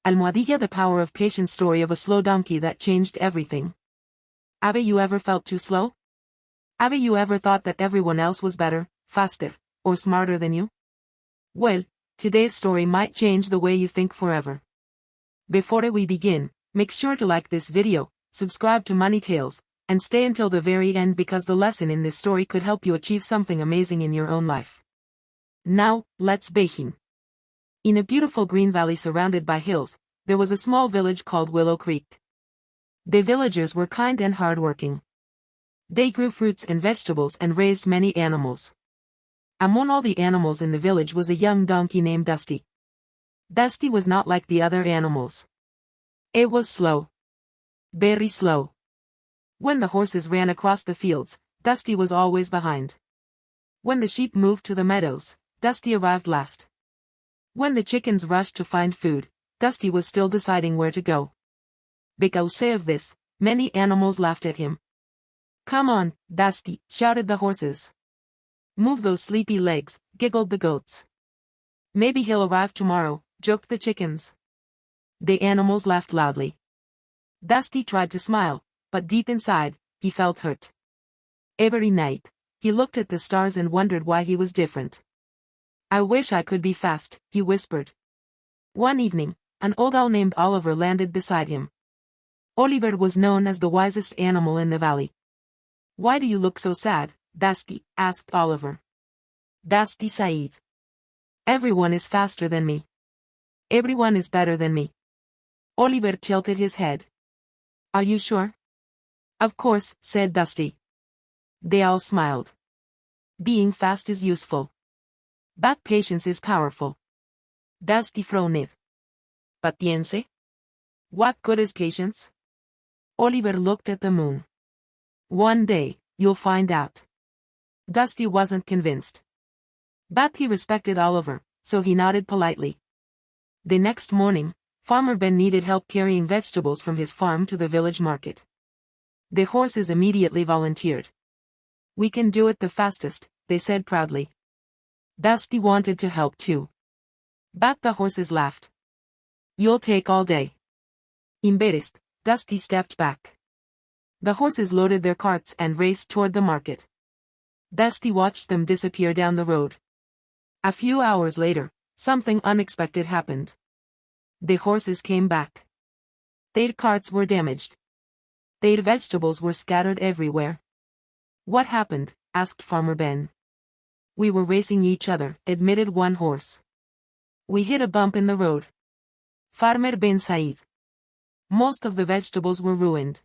Almohadilla, the power of patience, story of a slow donkey that changed everything. Have you ever felt too slow? Have you ever thought that everyone else was better, faster, or smarter than you? Well, today's story might change the way you think forever. Before we begin, make sure to like this video, subscribe to Money Tales, and stay until the very end because the lesson in this story could help you achieve something amazing in your own life. Now, let's begin. In a beautiful green valley surrounded by hills, there was a small village called Willow Creek. The villagers were kind and hardworking. They grew fruits and vegetables and raised many animals. Among all the animals in the village was a young donkey named Dusty. Dusty was not like the other animals. It was slow. Very slow. When the horses ran across the fields, Dusty was always behind. When the sheep moved to the meadows, Dusty arrived last. When the chickens rushed to find food, Dusty was still deciding where to go. Because of this, many animals laughed at him. "Come on, Dusty," shouted the horses. "Move those sleepy legs," giggled the goats. "Maybe he'll arrive tomorrow," joked the chickens. The animals laughed loudly. Dusty tried to smile, but deep inside, he felt hurt. Every night, he looked at the stars and wondered why he was different. "I wish I could be fast," he whispered. One evening, an old owl named Oliver landed beside him. Oliver was known as the wisest animal in the valley. "Why do you look so sad, Dusty?" asked Oliver. Dusty sighed. "Everyone is faster than me. Everyone is better than me." Oliver tilted his head. "Are you sure?" "Of course," said Dusty. They all smiled. "Being fast is useful. But patience is powerful." Dusty frowned. "Paciencia? What good is patience?" Oliver looked at the moon. "One day, you'll find out." Dusty wasn't convinced. But he respected Oliver, so he nodded politely. The next morning, Farmer Ben needed help carrying vegetables from his farm to the village market. The horses immediately volunteered. "We can do it the fastest," they said proudly. Dusty wanted to help too. But the horses laughed. "You'll take all day." Embarrassed, Dusty stepped back. The horses loaded their carts and raced toward the market. Dusty watched them disappear down the road. A few hours later, something unexpected happened. The horses came back. Their carts were damaged. Their vegetables were scattered everywhere. "What happened?" asked Farmer Ben. "We were racing each other," admitted one horse. "We hit a bump in the road." Farmer Ben sighed. Most of the vegetables were ruined.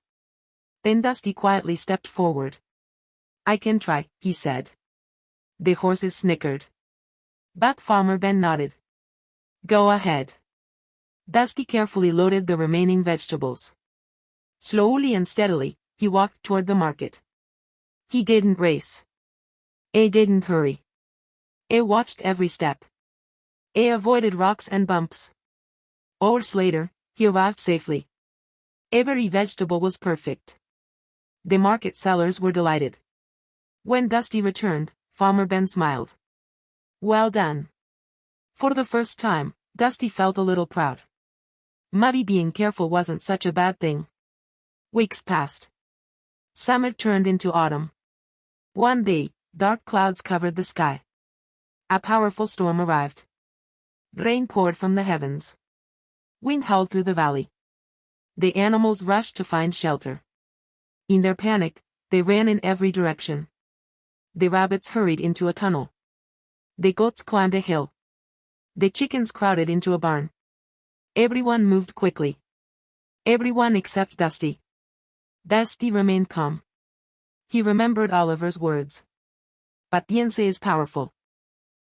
Then Dusty quietly stepped forward. "I can try," he said. The horses snickered. But Farmer Ben nodded. "Go ahead." Dusty carefully loaded the remaining vegetables. Slowly and steadily, he walked toward the market. He didn't race. He didn't hurry. He watched every step. He avoided rocks and bumps. Hours later, he arrived safely. Every vegetable was perfect. The market sellers were delighted. When Dusty returned, Farmer Ben smiled. "Well done." For the first time, Dusty felt a little proud. Maybe being careful wasn't such a bad thing. Weeks passed. Summer turned into autumn. One day, dark clouds covered the sky. A powerful storm arrived. Rain poured from the heavens. Wind howled through the valley. The animals rushed to find shelter. In their panic, they ran in every direction. The rabbits hurried into a tunnel. The goats climbed a hill. The chickens crowded into a barn. Everyone moved quickly. Everyone except Dusty. Dusty remained calm. He remembered Oliver's words. "Paciencia is powerful."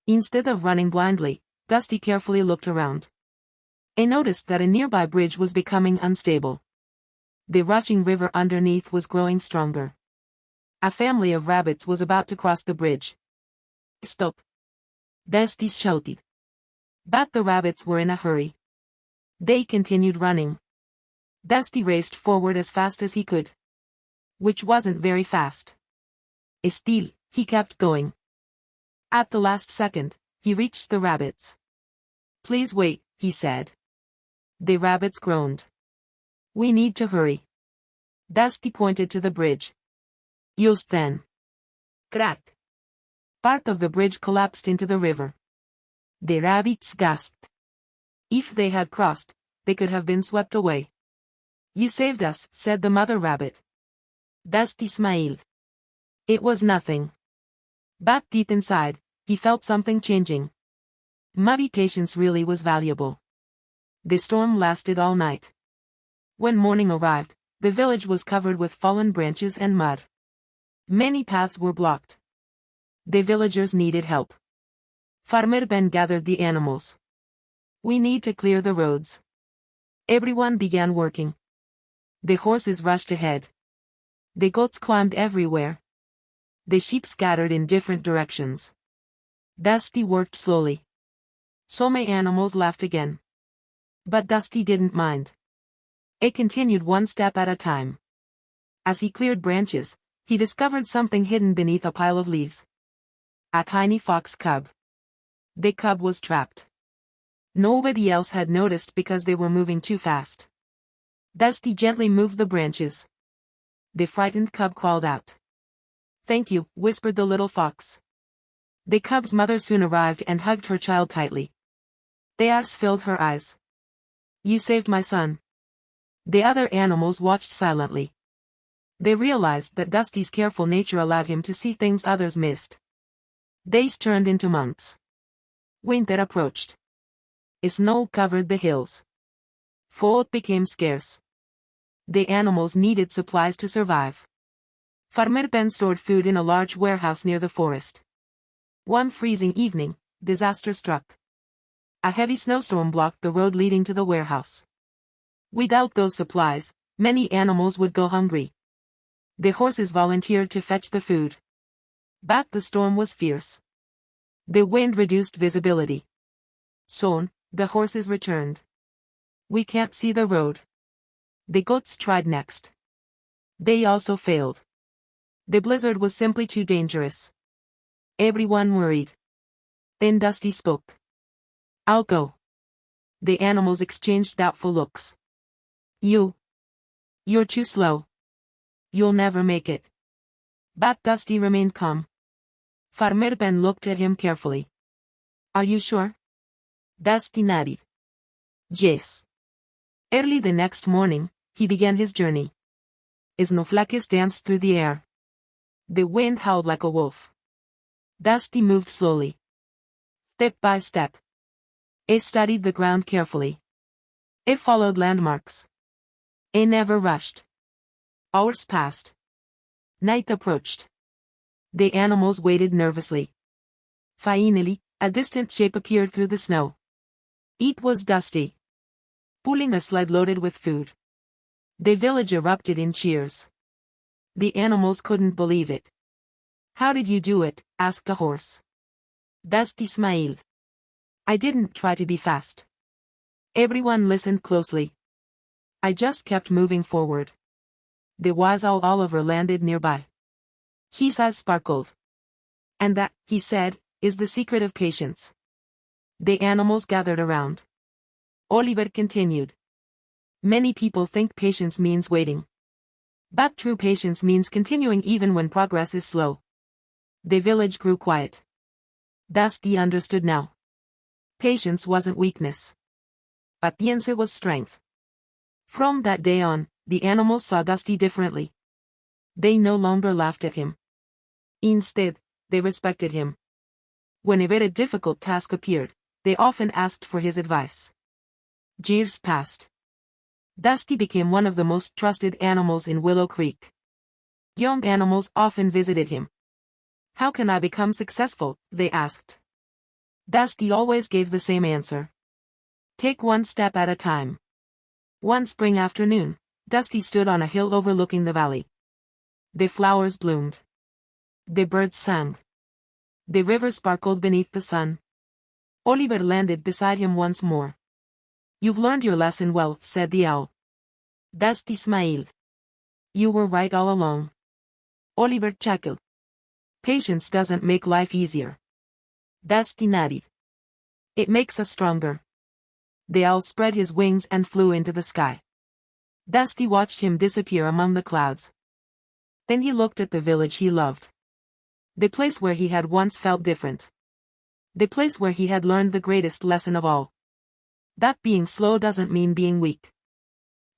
Instead of running blindly, Dusty carefully looked around. He noticed that a nearby bridge was becoming unstable. The rushing river underneath was growing stronger. A family of rabbits was about to cross the bridge. "Stop!" Dusty shouted. But the rabbits were in a hurry. They continued running. Dusty raced forward as fast as he could. Which wasn't very fast. Still, he kept going. At the last second, he reached the rabbits. "Please wait," he said. The rabbits groaned. We need to hurry. Dusty pointed to the bridge. Just then. Crack. Part of the bridge collapsed into the river. The rabbits gasped. If they had crossed, they could have been swept away. You saved us, said the mother rabbit. Dusty smiled. It was nothing. Back deep inside, he felt something changing. Maybe patience really was valuable. The storm lasted all night. When morning arrived, the village was covered with fallen branches and mud. Many paths were blocked. The villagers needed help. Farmer Ben gathered the animals. We need to clear the roads. Everyone began working. The horses rushed ahead. The goats climbed everywhere. The sheep scattered in different directions. Dusty worked slowly. So my animals laughed again. But Dusty didn't mind. It continued one step at a time. As he cleared branches, he discovered something hidden beneath a pile of leaves. A tiny fox cub. The cub was trapped. Nobody else had noticed because they were moving too fast. Dusty gently moved the branches. The frightened cub crawled out. Thank you, whispered the little fox. The cub's mother soon arrived and hugged her child tightly. Tears filled her eyes. You saved my son. The other animals watched silently. They realized that Dusty's careful nature allowed him to see things others missed. Days turned into months. Winter approached. Snow covered the hills. Food became scarce. The animals needed supplies to survive. Farmer Ben stored food in a large warehouse near the forest. One freezing evening, disaster struck. A heavy snowstorm blocked the road leading to the warehouse. Without those supplies, many animals would go hungry. The horses volunteered to fetch the food. But the storm was fierce. The wind reduced visibility. Soon, the horses returned. We can't see the road. The goats tried next. They also failed. The blizzard was simply too dangerous. Everyone worried. Then Dusty spoke. I'll go. The animals exchanged doubtful looks. You're too slow. You'll never make it. But Dusty remained calm. Farmer Ben looked at him carefully. Are you sure? Dusty nodded. Yes. Early the next morning, he began his journey. Snowflakes danced through the air. The wind howled like a wolf. Dusty moved slowly. Step by step. He studied the ground carefully. He followed landmarks. He never rushed. Hours passed. Night approached. The animals waited nervously. Finally, a distant shape appeared through the snow. It was Dusty, pulling a sled loaded with food. The village erupted in cheers. The animals couldn't believe it. How did you do it? Asked a horse. Dusty smiled. I didn't try to be fast. Everyone listened closely. I just kept moving forward. The wise owl Oliver landed nearby. His eyes sparkled. And that, he said, is the secret of patience. The animals gathered around. Oliver continued. Many people think patience means waiting. But true patience means continuing even when progress is slow. The village grew quiet. Dusty understood now. Patience wasn't weakness. Paciencia was strength. From that day on, the animals saw Dusty differently. They no longer laughed at him. Instead, they respected him. Whenever a difficult task appeared, they often asked for his advice. Years passed. Dusty became one of the most trusted animals in Willow Creek. Young animals often visited him. How can I become successful? They asked. Dusty always gave the same answer. Take one step at a time. One spring afternoon, Dusty stood on a hill overlooking the valley. The flowers bloomed. The birds sang. The river sparkled beneath the sun. Oliver landed beside him once more. You've learned your lesson well, said the owl. Dusty smiled. You were right all along. Oliver chuckled. Patience doesn't make life easier. Dusty nodded. It makes us stronger. The owl spread his wings and flew into the sky. Dusty watched him disappear among the clouds. Then he looked at the village he loved. The place where he had once felt different. The place where he had learned the greatest lesson of all. That being slow doesn't mean being weak.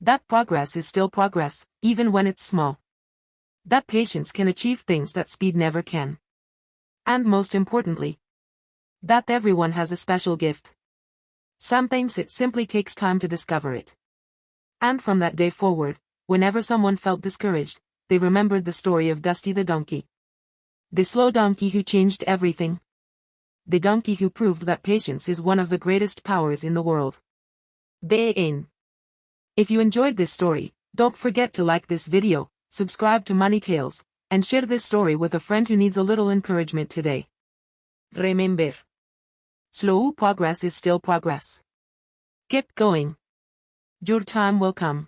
That progress is still progress, even when it's small. That patience can achieve things that speed never can. And most importantly, that everyone has a special gift. Sometimes it simply takes time to discover it. And from that day forward, whenever someone felt discouraged, they remembered the story of Dusty the donkey. The slow donkey who changed everything. The donkey who proved that patience is one of the greatest powers in the world. The end. If you enjoyed this story, don't forget to like this video, subscribe to Money Tales, and share this story with a friend who needs a little encouragement today. Remember, slow progress is still progress. Keep going. Your time will come.